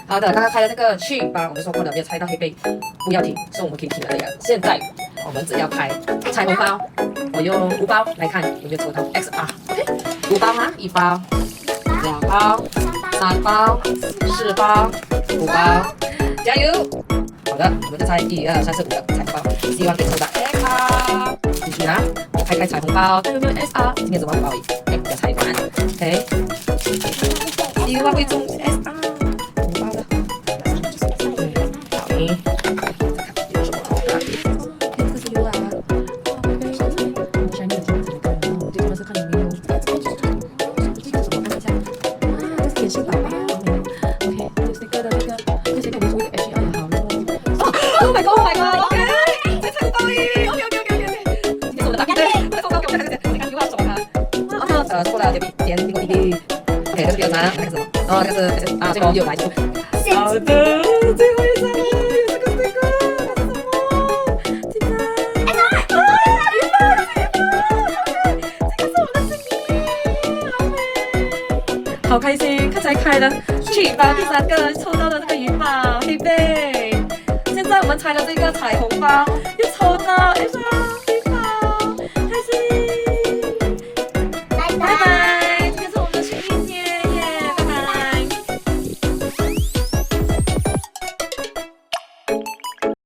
好的，刚刚开了这个去吧，我们说过了，没有猜到黑贝不要停，所以我们可以停了呀。现在我们只要开彩虹包，我用5包来看有没有抽到 XR。OK，5包吗？1包、2包、3包、4包、5包，加油！好的，我们就猜1、2、3、4、5个彩虹包，希望可以抽到 XR。继续啦，我开彩虹包，看有没有 XR。今天怎么5包而已？哎，不要猜完。OK，希望会中 XR。5包了。好的。有什么？这个是 U 啊。我下面有什么？我最重要是看有没有。这个什么？按一下。啊，这是点心宝宝。OK，这是这个的这个，这些感觉抽一个 H2也好咯。Oh my god！Oh my god！OK， 再猜到一。OK。今天是我的答辩，我抽到给我看看，我看 U 啊什么啊？错了，点苹果滴滴。OK，这是比较难，那个什么？哦，这个是啊，最后6来就。好的，最后一张了，有这个，这是什么？进来！这个是我们的声音，好开心！刚才开了去包第3个，抽到了这个鱼宝黑贝。现在我们拆了这个彩虹包，又抽到